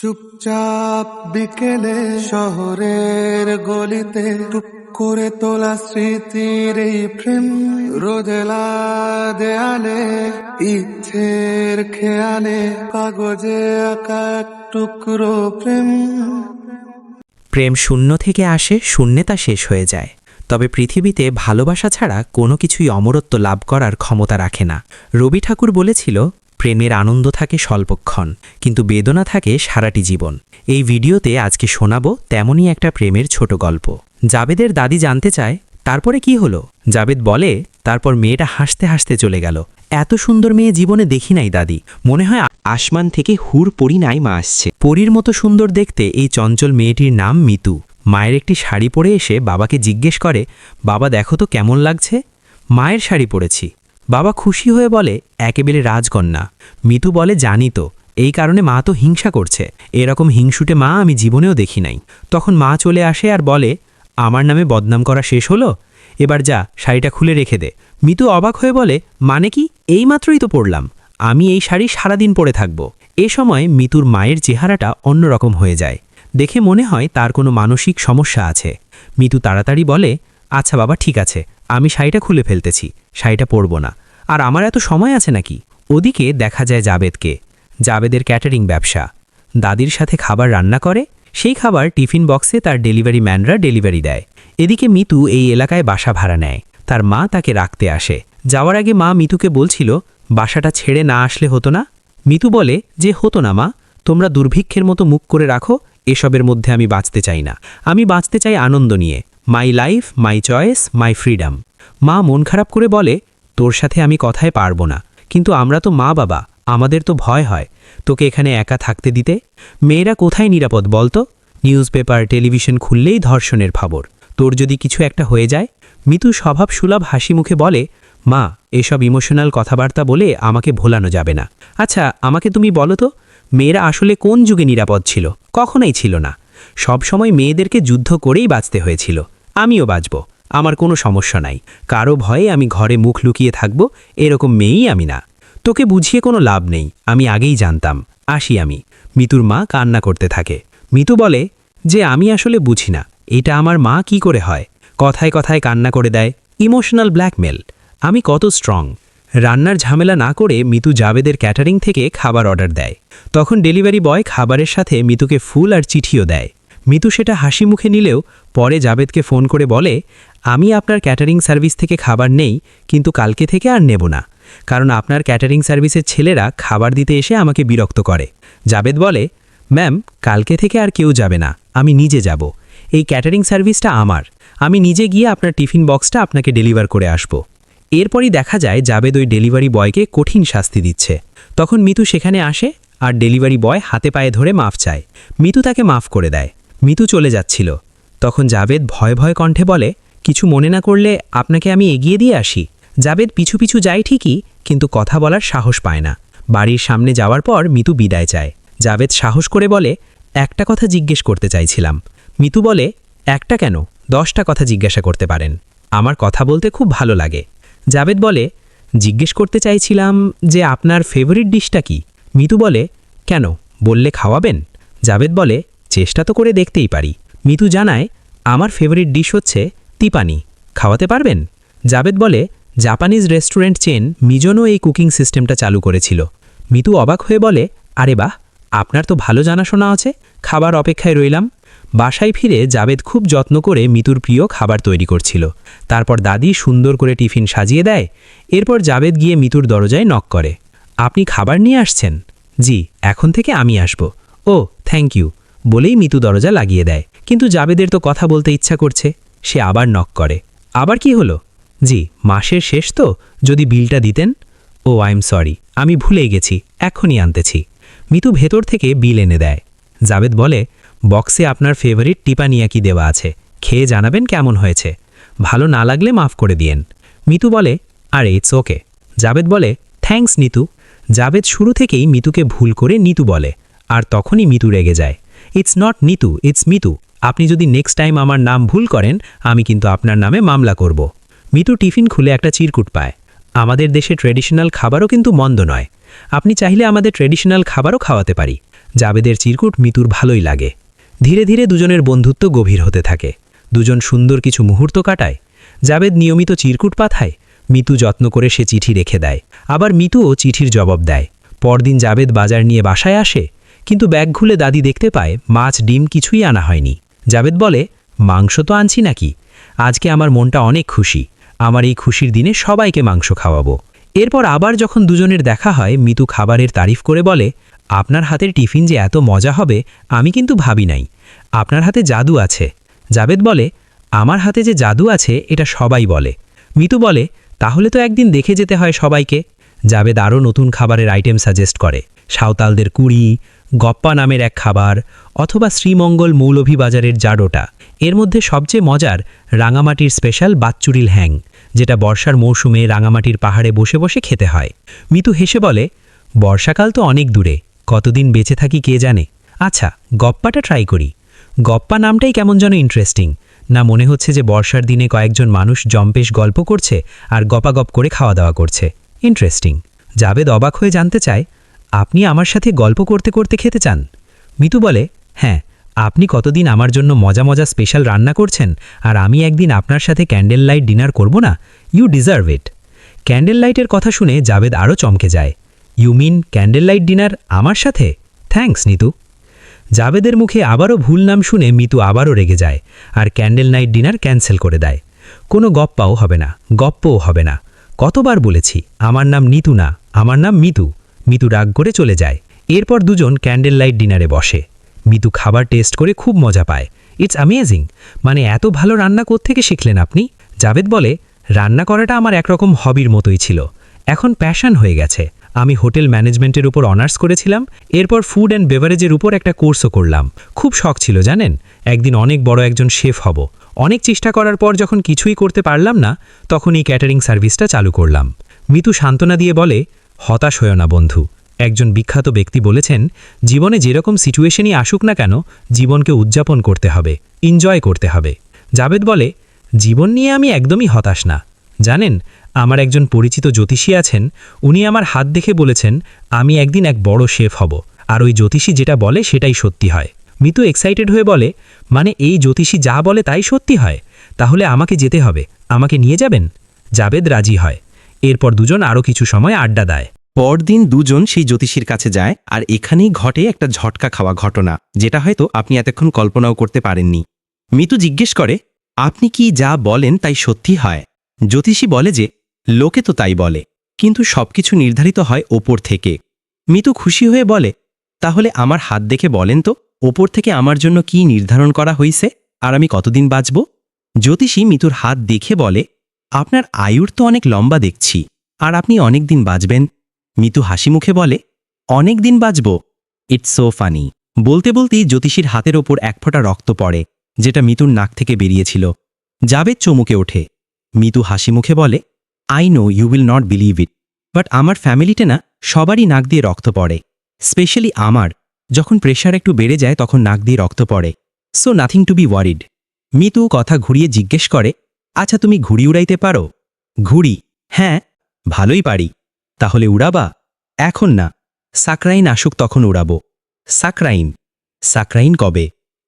চুপচাপ বিকেলে শহরের গলিতে টুপ করে তোলা স্মৃতির এই প্রেম, রোদেলা দেয়ালে ইচ্ছের খেয়ালে কাগজে আঁকা এক টুকরো প্রেম। প্রেম শূন্য থেকে আসে, শূন্যে তা শেষ হয়ে যায়। তবে পৃথিবীতে ভালোবাসা ছাড়া কোনো কিছুই অমরত্ব লাভ করার ক্ষমতা রাখে না। রবি ঠাকুর বলেছিল, প্রেমের আনন্দ থাকে স্বল্পক্ষণ, কিন্তু বেদনা থাকে সারাটি জীবন। এই ভিডিওতে আজকে শোনাবো তেমনই একটা প্রেমের ছোট গল্প। জাবেদের দাদি জানতে চায়, তারপরে কি হলো? জাবেদ বলে, তারপর মেয়েটা হাসতে হাসতে চলে গেল। এত সুন্দর মেয়ে জীবনে দেখি নাই দাদি, মনে হয় আসমান থেকে হুর পরি নাই মা আসছে। পরীর মতো সুন্দর দেখতে এই চঞ্চল মেয়েটির নাম মিতু। মায়ের একটি শাড়ি পরে এসে বাবাকে জিজ্ঞেস করে, বাবা দেখো তো কেমন লাগছে? মায়ের শাড়ি পরেছি। বাবা খুশি হয়ে বলে, একেবারে রাজকন্যা। মিতু বলে, জানি তো, এই কারণে মা তো হিংসা করছে। এরকম হিংসুটে মা আমি জীবনেও দেখি নাই। তখন মা চলে আসে আর বলে, আমার নামে বদনাম করা শেষ হলো, এবার যা শাড়িটা খুলে রেখে দে। মিতু অবাক হয়ে বলে, মানে কি? এইমাত্রই তো পরলাম, আমি এই শাড়ি সারাদিন পরে থাকব। এ সময় মিতুর মায়ের চেহারাটা অন্যরকম হয়ে যায়। দেখে মনে হয় তার কোনো মানসিক সমস্যা আছে। মিতু তাড়াতাড়ি বলে, আচ্ছা বাবা ঠিক আছে, আমি শাড়িটা খুলে ফেলতেছি, শাড়িটা পরব না। আর আমার এত সময় আছে নাকি? ওদিকে দেখা যায় জাবেদকে। জাবেদের ক্যাটারিং ব্যবসা। দাদির সাথে খাবার রান্না করে, সেই খাবার টিফিন বক্সে তার ডেলিভারি ম্যানরা ডেলিভারি দেয়। এদিকে মিতু এই এলাকায় বাসা ভাড়া নেয়। তার মা তাকে রাখতে আসে। যাওয়ার আগে মা মিতুকে বলছিল, বাসাটা ছেড়ে না আসলে হতো না? মিতু বলে যে, হতো না মা, তোমরা দুর্ভিক্ষের মতো মুখ করে রাখো, এসবের মধ্যে আমি বাঁচতে চাই না। আমি বাঁচতে চাই আনন্দ নিয়ে। My life, my choice, my freedom. মা মন খারাপ করে বলে, তোর সাথে আমি কথায় পারবো না, কিন্তু আমরা তো মা বাবা, আমাদের তো ভয় হয় তোকে এখানে একা থাকতে দিতে। মেয়েরা কোথায় নিরাপদ বলতো? নিউজ পেপার, টেলিভিশন খুললেই ধর্ষণের খবর। তোর যদি কিছু একটা হয়ে যায়? মিতু স্বভাব সুলভ হাসি মুখে বলে, মা এসব ইমোশনাল কথাবার্তা বলে আমাকে ভোলানো যাবে না। আচ্ছা আমাকে তুমি বলো তো, মেয়েরা আসলে কোন যুগে নিরাপদ ছিল? কখনোই ছিল না। সব সময় মেয়েদেরকে যুদ্ধ করেই বাঁচতে হয়েছিল। আমিও বাঁচব, আমার কোনো সমস্যা নাই। কারো ভয়ে আমি ঘরে মুখ লুকিয়ে থাকব, এরকম মেয়েই আমি না। তোকে বুঝিয়ে কোনো লাভ নেই, আমি আগেই জানতাম। আসি আমি। মিতুর মা কান্না করতে থাকে। মিতু বলে যে, আমি আসলে বুঝি না, এটা আমার মা কি করে হয়? কথায় কথায় কান্না করে দেয়। Emotional blackmail. আমি কত স্ট্রং। রান্নার ঝামেলা না করে মিতু জাবেদের ক্যাটারিং থেকে খাবার অর্ডার দেয়। তখন ডেলিভারি বয় খাবারের সাথে মিতুকে ফুল আর চিঠিও দেয়। মিতু সেটা হাসি মুখে নিলেও পরে জাবেদকে ফোন করে বলে, আমি আপনার ক্যাটারিং সার্ভিস থেকে খাবার নেই, কিন্তু কালকে থেকে আর নেব না, কারণ আপনার ক্যাটারিং সার্ভিসের ছেলেরা খাবার দিতে এসে আমাকে বিরক্ত করে। জাবেদ বলে, ম্যাম কালকে থেকে আর কেউ যাবে না, আমি নিজে যাব। এই ক্যাটারিং সার্ভিসটা আমার, আমি নিজে গিয়ে আপনার টিফিন বক্সটা আপনাকে ডেলিভার করে আসব। এরপরই দেখা যায় জাবেদ ওই ডেলিভারি বয়কে কঠিন শাস্তি দিচ্ছে। তখন মিতু সেখানে আসে আর ডেলিভারি বয় হাতে পায়ে ধরে মাফ চায়। মিতু তাকে মাফ করে দেয়। মিতু চলে যাচ্ছিল। তখন জাবেদ ভয় ভয় কণ্ঠে বলে, কিছু মনে না করলে আপনাকে আমি এগিয়ে দিয়ে আসি। জাবেদ পিছু পিছু যায় ঠিকই, কিন্তু কথা বলার সাহস পায় না। বাড়ির সামনে যাওয়ার পর মিতু বিদায় চায়। জাবেদ সাহস করে বলে, একটা কথা জিজ্ঞেস করতে চাইছিলাম। মিতু বলে, একটা কেন, 10টা কথা জিজ্ঞাসা করতে পারেন, আমার কথা বলতে খুব ভালো লাগে। জাবেদ বলে, জিজ্ঞেস করতে চাইছিলাম যে আপনার ফেভারিট ডিশটা কি? মিতু বলে, কেন, বললে খাওয়াবেন? জাবেদ বলে, চেষ্টা তো করে দেখতেই পারি। মিতু জানায়, আমার ফেভারিট ডিশ হচ্ছে তিপানি, খাওয়াতে পারবেন? জাবেদ বলে, জাপানিজ রেস্টুরেন্ট চেন মিজনও এই কুকিং সিস্টেমটা চালু করেছিল। মিতু অবাক হয়ে বলে, আরে বাহ, আপনার তো ভালো জানাশোনা আছে, খাবার অপেক্ষায় রইলাম। বাসায় ফিরে জাবেদ খুব যত্ন করে মিতুর প্রিয় খাবার তৈরি করছিল। তারপর দাদি সুন্দর করে টিফিন সাজিয়ে দেয়। এরপর জাবেদ গিয়ে মিতুর দরজায় নক করে। আপনি খাবার নিয়ে আসছেন? জি, এখন থেকে আমি আসব। ও থ্যাংক ইউ, বলেই মিতু দরজা লাগিয়ে দেয়। কিন্তু জাবেদের তো কথা বলতে ইচ্ছা করছে। সে আবার নক করে। আবার কি হলো? জি, মাসের শেষ তো, যদি বিলটা দিতেন। ও আই এম সরি, আমি ভুলেই গেছি, এখনই আনতেছি। মিতু ভেতর থেকে বিল এনে দেয়। জাবেদ বলে, বক্সে আপনার ফেভারিট টিপানিয়াকি দেওয়া আছে, খেয়ে জানাবেন কেমন হয়েছে। ভালো না লাগলে মাফ করে দিয়েন। মিতু বলে, আরে ইটস ওকে। জাবেদ বলে, থ্যাঙ্কস নিতু। জাবেদ শুরু থেকেই মিতুকে ভুল করে নিতু বলে, আর তখনই মিতু রেগে যায়। It's not Nitu, it's Mitu. আপনি যদি নেক্সট টাইম আমার নাম ভুল করেন, আমি কিন্তু আপনার নামে মামলা করব। মিতু টিফিন খুলে একটা চিরকুট পায়। আমাদের দেশে ট্রেডিশনাল খাবারও কিন্তু মন্দ নয়, আপনি চাইলে আমাদের ট্রেডিশনাল খাবারও খাওয়াতে পারি। জাবেদের চিরকুট মিতুর ভালোই লাগে। ধীরে ধীরে দুজনের বন্ধুত্ব গভীর হতে থাকে। দুজন সুন্দর কিছু মুহূর্ত কাটায়। জাবেদ নিয়মিত চিরকুট পাঠায়, মিতু যত্ন করে সে চিঠি রেখে দেয়। আবার মিতুও চিঠির জবাব দেয়। পরদিন জাবেদ বাজার নিয়ে বাসায় আসে, কিন্তু ব্যাগ খুলে দাদি দেখতে পায় মাছ ডিম কিছুই আনা হয়নি। জাবেদ বলে, মাংস তো আনছি নাকি? আজকে আমার মনটা অনেক খুশি, আমার এই খুশির দিনে সবাইকে মাংস খাওয়াবো। এরপর আবার যখন দুজনের দেখা হয়, মিতু খাবারের তারিফ করে বলে, আপনার হাতের টিফিন যে এত মজা হবে আমি কিন্তু ভাবি নাই। আপনার হাতে জাদু আছে। জাবেদ বলে, আমার হাতে যে জাদু আছে এটা সবাই বলে। মিতু বলে, তাহলে তো একদিন দেখে যেতে হয় সবাইকে। জাবেদ আরও নতুন খাবারের আইটেম সাজেস্ট করে, সাঁওতালদের কুড়ি, গপ্পা নামের এক খাবার, অথবা শ্রীমঙ্গল মৌলভীবাজারের জাডোটা। এর মধ্যে সবচেয়ে মজার রাঙামাটির স্পেশাল বাচ্চুরিল হ্যাং, যেটা বর্ষার মৌসুমে রাঙামাটির পাহাড়ে বসে বসে খেতে হয়। মিতু হেসে বলে, বর্ষাকাল তো অনেক দূরে, কতদিন বেঁচে থাকি কে জানে। আচ্ছা, গপ্পাটা ট্রাই করি। গপ্পা নামটাই কেমন যেন ইন্টারেস্টিং না? মনে হচ্ছে যে বর্ষার দিনে কয়েকজন মানুষ জম্পেশ গল্প করছে আর গপাগপ করে খাওয়া দাওয়া করছে। ইন্টারেস্টিং। জাবেদ অবাক হয়ে জানতে চায়, আপনি আমার সাথে গল্প করতে করতে খেতে চান? মিতু বলে, হ্যাঁ, আপনি কতদিন আমার জন্য মজা মজা স্পেশাল রান্না করছেন, আর আমি একদিন আপনার সাথে ক্যান্ডেল লাইট ডিনার করব না? You deserve it. ক্যান্ডেল লাইটের কথা শুনে জাবেদ আরও চমকে যায়। You mean candle light dinner আমার সাথে? থ্যাঙ্কস নিতু। জাবেদের মুখে আবারও ভুল নাম শুনে মিতু আবারও রেগে যায় আর ক্যান্ডেল নাইট ডিনার ক্যান্সেল করে দেয়। কোনো গপ্পাও হবে না, গপ্পও হবে না। কতবার বলেছি আমার নাম নিতু না, আমার নাম মিতু। মিতু রাগ করে চলে যায়। এরপর দুজন ক্যান্ডেল লাইট ডিনারে বসে। মিতু খাবার টেস্ট করে খুব মজা পায়। ইটস অ্যামেজিং, মানে এত ভালো রান্না কোত্থেকে শিখলেন আপনি? জাবেদ বলে, রান্না করাটা আমার একরকম হবির মতোই ছিল, এখন প্যাশন হয়ে গেছে। আমি হোটেল ম্যানেজমেন্টের উপর অনার্স করেছিলাম, এরপর ফুড অ্যান্ড বেভারেজের উপর একটা কোর্সও করলাম। খুব শখ ছিল জানেন, একদিন অনেক বড় একজন শেফ হব। অনেক চেষ্টা করার পর যখন কিছুই করতে পারলাম না, তখন এই ক্যাটারিং সার্ভিসটা চালু করলাম। মিতু সান্ত্বনা দিয়ে বলে, হতাশ হয়েও না বন্ধু। একজন বিখ্যাত ব্যক্তি বলেছেন, জীবনে যেরকম সিচুয়েশনই আসুক না কেন, জীবনকে উদযাপন করতে হবে, এনজয় করতে হবে। জাবেদ বলে, জীবন নিয়ে আমি একদমই হতাশ না। জানেন, আমার একজন পরিচিত জ্যোতিষী আছেন, উনি আমার হাত দেখে বলেছেন আমি একদিন এক বড় শেফ হব, আর ওই জ্যোতিষী যেটা বলে সেটাই সত্যি হয়। মিতু এক্সাইটেড হয়ে বলে, মানে এই জ্যোতিষী যা বলে তাই সত্যি হয়? তাহলে আমাকে যেতে হবে, আমাকে নিয়ে যাবেন? জাবেদ রাজি হয়। এরপর দুজন আরও কিছু সময় আড্ডা দেয়। পরদিন দুজন সেই জ্যোতিষীর কাছে যায়, আর এখানেই ঘটে একটা ঝটকা খাওয়া ঘটনা, যেটা হয়তো আপনি এতক্ষণ কল্পনাও করতে পারেননি। মিতু জিজ্ঞেস করে, আপনি কি যা বলেন তাই সত্যি হয়? জ্যোতিষী বলে যে, লোকে তো তাই বলে, কিন্তু সবকিছু নির্ধারিত হয় ওপর থেকে। মিতু খুশি হয়ে বলে, তাহলে আমার হাত দেখে বলেন তো, ওপর থেকে আমার জন্য কি নির্ধারণ করা হয়েছে, আর আমি কতদিন বাঁচব? জ্যোতিষী মিতুর হাত দেখে বলে, আপনার আয়ুর তো অনেক লম্বা দেখছি, আর আপনি অনেক দিন বাঁচবেন। মিতু হাসি মুখে বলে, অনেক দিন বাঁচব? It's so funny. বলতে বলতেই জ্যোতিষীর হাতের ওপর এক ফোঁটা রক্ত পড়ে, যেটা মিতুর নাক থেকে বেরিয়েছিল। জাবেদ চমকে ওঠে। মিতু হাসি মুখে বলে, I know you will not believe it, but আমার ফ্যামিলিতে না সবারই নাক দিয়ে রক্ত পড়ে, স্পেশালি আমার। যখন প্রেশার একটু বেড়ে যায় তখন নাক দিয়ে রক্ত পড়ে, so nothing to B worried. Mitu কথা ঘুরিয়ে জিজ্ঞেস করে, আচ্ছা তুমি ঘুড়ি উড়াইতে পারো? ঘুড়ি? হ্যাঁ, ভালোই পারি। তাহলে উড়াবা? এখন না, সাকরাইন আসুক তখন উড়াবো। সাকরাইন? সাকরাইন কবে?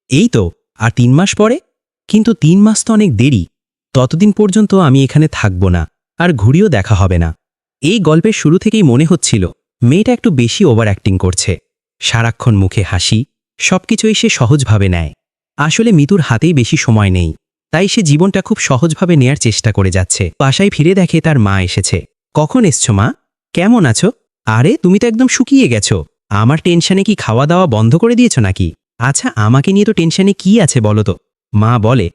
এই তো আর 3 মাস পরে। কিন্তু 3 মাস তো অনেক দেরি, ততদিন পর্যন্ত আমি এখানে থাকব না, আর ঘুড়িও দেখা হবে না। এই গল্পের শুরু থেকেই মনে হচ্ছিল মেয়েটা একটু বেশি ওভার অ্যাক্টিং করছে। সারাক্ষণ মুখে হাসি, সবকিছুই সে সহজভাবে নেয়। আসলে মিতুর হাতেই বেশি সময় নেই, তাই সে জীবনটা খুব সহজভাবে নেয়ার চেষ্টা করে যাচ্ছে। বাসায় ফিরে দেখে তার মা এসেছে। কখন এসছো মা? কেমন আছো? আরে তুমি তো একদম শুকিয়ে গেছো। আমার টেনশনে কি খাওয়া দাওয়া বন্ধ করে দিয়েছো নাকি? আচ্ছা, আমাকে নিয়ে তো টেনশনে কি আছে বলো তো? মা বলে,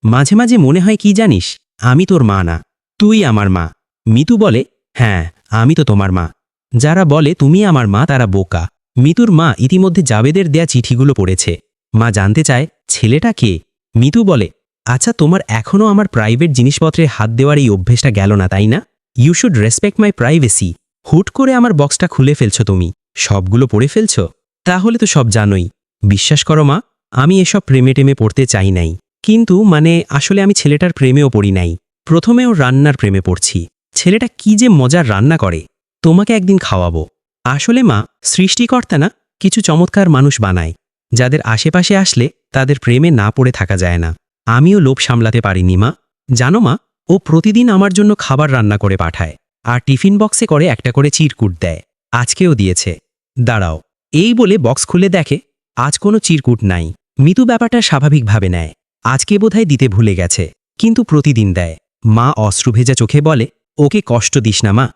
মাঝে মাঝে মনে হয় কি জানিস, আমি তোর মা না, তুই আমার মা। মিতু বলে, হ্যাঁ, আমি তো তোমার মা। যারা বলে তুমি আমার মা তারা বোকা। মিতুর মা ইতিমধ্যে জাবেদের দেয়া চিঠিগুলো পড়েছে। মা জানতে চায়, ছেলেটা কে? মিতু বলে, আচ্ছা তোমার এখনও আমার প্রাইভেট জিনিসপত্রে হাত দেওয়ার এই অভ্যেসটা গেল না তাই না? You should respect my privacy. হুট করে আমার বক্সটা খুলে ফেলছো তুমি, সবগুলো পড়ে ফেলছো? তাহলে তো সব জানোই। বিশ্বাস করো মা, আমি এসব প্রেমে টেমে পড়তে চাই নাই। কিন্তু মানে আসলে আমি ছেলেটার প্রেমেও পড়ি নাই, প্রথমেও রান্নার প্রেমে পড়ছি। ছেলেটা কি যে মজার রান্না করে, তোমাকে একদিন খাওয়াবো। আসলে মা, সৃষ্টিকর্তা না কিছু চমৎকার মানুষ বানায়, যাদের আশেপাশে আসলে তাদের প্রেমে না পড়ে থাকা যায় না। আমিও লোভ সামলাতে পারিনি মা। জানো মা, ও প্রতিদিন আমার জন্য খাবার রান্না করে পাঠায়, আর টিফিন বক্সে করে একটা করে চিরকুট দেয়। আজকেও দিয়েছে। দাঁড়াও, এই বলে বক্স খুলে দেখে আজ কোনো চিরকুট নাই। মিতু ব্যাপারটা স্বাভাবিকভাবে নেয়। আজকে বোধহয় দিতে ভুলে গেছে, কিন্তু প্রতিদিন দেয়। মা অশ্রুভেজা চোখে বলে, ওকে কষ্ট দিস না মা,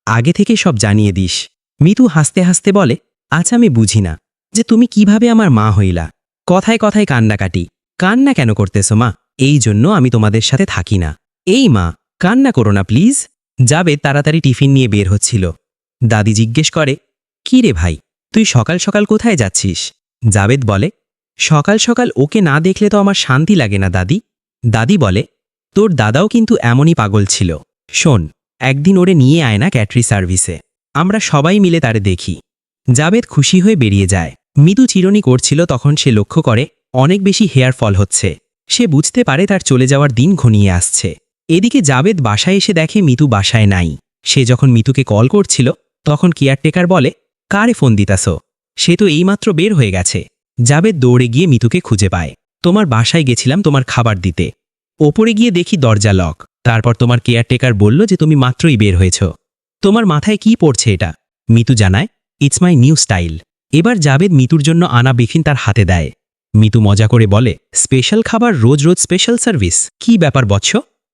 আগে থেকে সব জানিয়ে দিস। মিতু হাসতে হাসতে বলে, আচ্ছা আমি বুঝি না যে তুমি কিভাবে আমার মা হইলা। কথায় কথায় কান্নাকাটি। কান্না কেন করতেছো মা? এই জন্য আমি তোমাদের সাথে থাকি না। এই মা, কান্না করো না প্লিজ। জাবেদ তাড়াতাড়ি টিফিন নিয়ে বের হচ্ছিল। দাদি জিজ্ঞেস করে, কি রে ভাই, তুই সকাল সকাল কোথায় যাচ্ছিস? জাবেদ বলে, সকাল সকাল ওকে না দেখলে তো আমার শান্তি লাগে না দাদি। দাদি বলে, তোর দাদাও কিন্তু এমনই পাগল ছিল। শোন, একদিন ওরে নিয়ে আয় না ক্যাটারি সার্ভিসে, আমরা সবাই মিলে তারে দেখি। জাবেদ খুশি হয়ে বেরিয়ে যায়। মিতু চিরুনি করছিল, তখন সে লক্ষ্য করে অনেক বেশি হেয়ার ফল হচ্ছে। সে বুঝতে পারে তার চলে যাওয়ার দিন ঘনিয়ে আসছে। এদিকে জাবেদ বাসায় এসে দেখে মিতু বাসায় নাই। সে যখন মিতুকে কল করছিল, তখন কেয়ারটেকার বলে, কারে ফোন দিতাস? সে তো এইমাত্র বের হয়ে গেছে। জাবেদ দৌড়ে গিয়ে মিতুকে খুঁজে পায়। তোমার বাসায় গেছিলাম তোমার খাবার দিতে। ওপরে গিয়ে দেখি দরজা লক। তারপর তোমার কেয়ারটেকার বলল যে তুমি মাত্রই বের হয়েছ। তোমার মাথায় কি পড়ছে এটা? মিতু জানায়, ইটস মাই নিউ স্টাইল। এবার জাবেদ মিতুর জন্য আনা বিফিন তার হাতে দেয়। মিতু মজা করে বলে, স্পেশাল খাবার রোজ রোজ স্পেশাল সার্ভিস? কি ব্যাপার বৎস,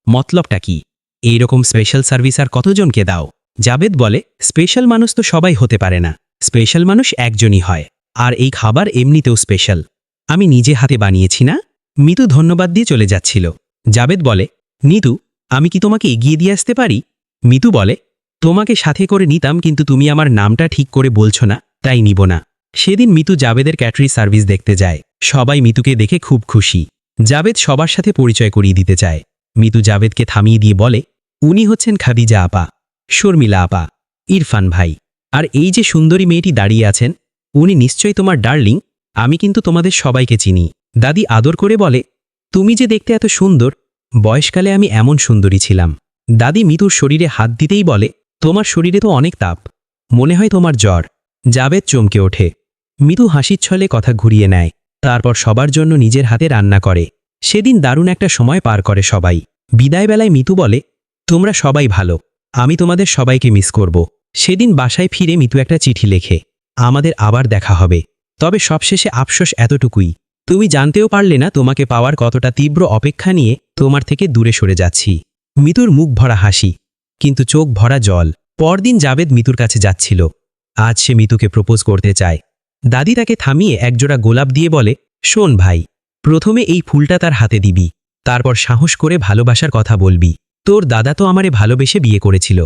মতলবটা কি? এইরকম স্পেশাল সার্ভিস আর কতজনকে দাও? জাবেদ বলে, স্পেশাল মানুষ তো সবাই হতে পারে না, স্পেশাল মানুষ একজনই হয়। আর এই খাবার এমনিতেও স্পেশাল, আমি নিজে হাতে বানিয়েছি না। মিতু ধন্যবাদ দিয়ে চলে যাচ্ছিল। জাবেদ বলে, নিতু, আমি কি তোমাকে এগিয়ে দিয়ে আসতে পারি? মিতু বলে, তোমাকে সাথে করে নিতাম, কিন্তু তুমি আমার নামটা ঠিক করে বলছো না, তাই নিব না। সেদিন মিতু জাবেদের ক্যাটারি সার্ভিস দেখতে যায়। সবাই মিতুকে দেখে খুব খুশি। জাবেদ সবার সাথে পরিচয় করিয়ে দিতে চায়। মিতু জাবেদকে থামিয়ে দিয়ে বলে, উনি হচ্ছেন খাদিজা আপা, শর্মিলা আপা, ইরফান ভাই, আর এই যে সুন্দরী মেয়েটি দাঁড়িয়ে আছেন, উনি নিশ্চয়ই তোমার ডার্লিং। আমি কিন্তু তোমাদের সবাইকে চিনি। দাদি আদর করে বলে, তুমি যে দেখতে এত সুন্দর, বয়সকালে আমি এমন সুন্দরী ছিলাম। দাদি মিতুর শরীরে হাত দিতেই বলে, তোমার শরীরে তো অনেক তাপ, মনে হয় তোমার জ্বর। জাবেদ চমকে ওঠে। মিতু হাসির ছলে কথা ঘুরিয়ে নেয়। তারপর সবার জন্য নিজের হাতে রান্না করে। সেদিন দারুণ একটা সময় পার করে সবাই। বিদায়বেলায় মিতু বলে, তোমরা সবাই ভালো, আমি তোমাদের সবাইকে মিস করব। সেদিন বাসায় ফিরে মিতু একটা চিঠি লেখে, আমাদের আবার দেখা হবে, তবে সবশেষে আফসোস এতটুকুই, তুমি জানতেও পারলে না তোমাকে পাওয়ার কতটা তীব্র অপেক্ষা নিয়ে তোমার থেকে দূরে সরে যাচ্ছি। মিতুর মুখ ভরা হাসি, কিন্তু চোখ ভরা জল। পরদিন জাবেদ মিতুর কাছে যাচ্ছিল। আজ সে মিতুকে প্রপোজ করতে চায়। দাদি তাকে থামিয়ে একজোড়া গোলাপ দিয়ে বলে, শোন ভাই, প্রথমে এই ফুলটা তার হাতে দিবি, তারপর সাহস করে ভালোবাসার কথা বলবি। তোর দাদা তো আমারে ভালোবেসে বিয়ে করেছিল।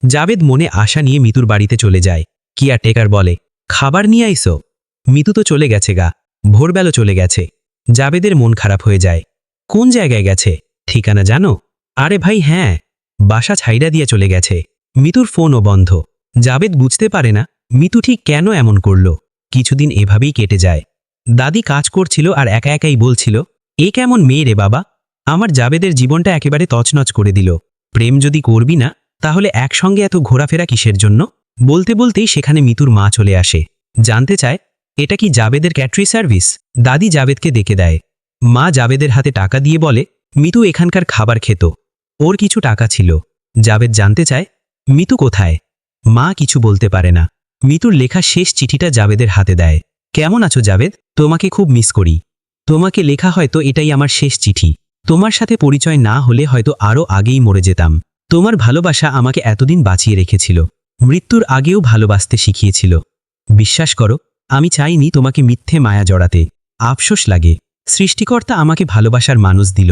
জাবেদ মনে আশা নিয়ে মিতুর বাড়িতে চলে যায়। কেয়ারটেকার বলে, খাবার নিয়ে আইসো? মিতু তো চলে গেছে গা, ভোরবেলা চলে গেছে। জাবেদের মন খারাপ হয়ে যায়। কোন জায়গায় গেছে, ঠিকানা জানো? আরে ভাই হ্যাঁ, বাসা ছাইড়া দিয়ে চলে গেছে। মিতুর ফোনও বন্ধ। জাবেদ বুঝতে পারে না মিতু ঠিক কেন এমন করল। কিছুদিন এভাবেই কেটে যায়। দাদি কাজ করছিল আর একা একাই বলছিল, এ কেমন মেয়ে রে বাবা, আমার জাবেদের জীবনটা একেবারে তছনছ করে দিল। প্রেম যদি করবি না, তাহলে একসঙ্গে এত ঘোরাফেরা কিসের জন্য? বলতে বলতেই সেখানে মিতুর মা চলে আসে। জানতে চায়, এটা কি জাবেদের ক্যাটারি সার্ভিস? দাদি জাবেদকে ডেকে দেয়। মা জাবেদের হাতে টাকা দিয়ে বলে, মিতু এখানকার খাবার খেত, ওর কিছু টাকা ছিল। জাবেদ জানতে চায়, মিতু কোথায়? মা কিছু বলতে পারে না। মিতুর লেখা শেষ চিঠিটা জাবেদের হাতে দেয়। কেমন আছো জাবেদ, তোমাকে খুব মিস করি। তোমাকে লেখা হয়তো এটাই আমার শেষ চিঠি। তোমার সাথে পরিচয় না হলে হয়তো আরও আগেই মরে যেতাম। তোমার ভালোবাসা আমাকে এতদিন বাঁচিয়ে রেখেছিল, মৃত্যুর আগেও ভালোবাসতে শিখিয়েছিল। বিশ্বাস করো, আমি চাইনি তোমাকে মিথ্যে মায়া জড়াতে। আফসোস লাগে, সৃষ্টিকর্তা আমাকে ভালোবাসার মানুষ দিল,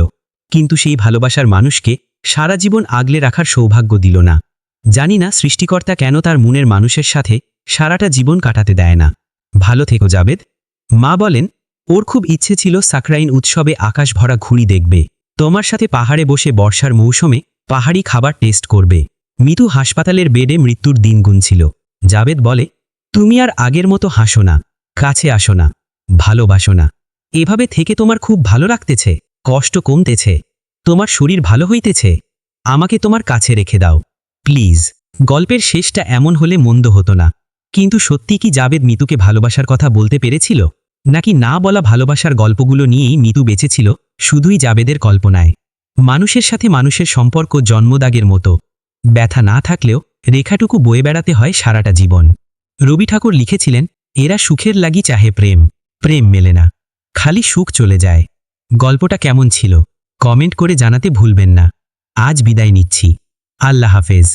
কিন্তু সেই ভালোবাসার মানুষকে সারা জীবন আগলে রাখার সৌভাগ্য দিল না। জানি না সৃষ্টিকর্তা কেন তার মনের মানুষের সাথে সারাটা জীবন কাটাতে দেয় না। ভালো থেকো জাবেদ। মা বলেন, ওর খুব ইচ্ছে ছিল সাকরাইন উৎসবে আকাশ ভরা ঘুড়ি দেখবে, তোমার সাথে পাহাড়ে বসে বর্ষার মৌসুমে পাহাড়ি খাবার টেস্ট করবে। মিতু হাসপাতালের বেডে মৃত্যুর দিন গুনছিল। জাবেদ বলে, তুমি আর আগের মতো হাসো না, কাছে আসো না, ভালোবাসো না। এভাবে থেকে তোমার খুব ভালো লাগতেছে, কষ্ট কমতেছে, তোমার শরীর ভালো হইতেছে, আমাকে তোমার কাছে রেখে দাও প্লিজ। গল্পের শেষটা এমন হলে মন্দ হতো না। কিন্তু সত্যি কি জাবেদ মিতুকে ভালোবাসার কথা বলতে পেরেছিল, নাকি না বলা ভালোবাসার গল্পগুলো নিয়েই মিতু বেঁচেছিল শুধুই জাবেদের কল্পনায়? মানুষের সাথে মানুষের সম্পর্ক জন্মদাগের মতো, ব্যথা না থাকলেও রেখাটুকু বয়ে বেড়াতে হয় সারাটা জীবন। রবি ঠাকুর লিখেছিলেন, এরা সুখের লাগি চাহে প্রেম, প্রেম মেলে না, খালি সুখ চলে যায়। গল্পটা কেমন ছিল কমেন্ট করে জানাতে ভুলবেন না। আজ বিদায় নিচ্ছি। আল্লাহ হাফেজ।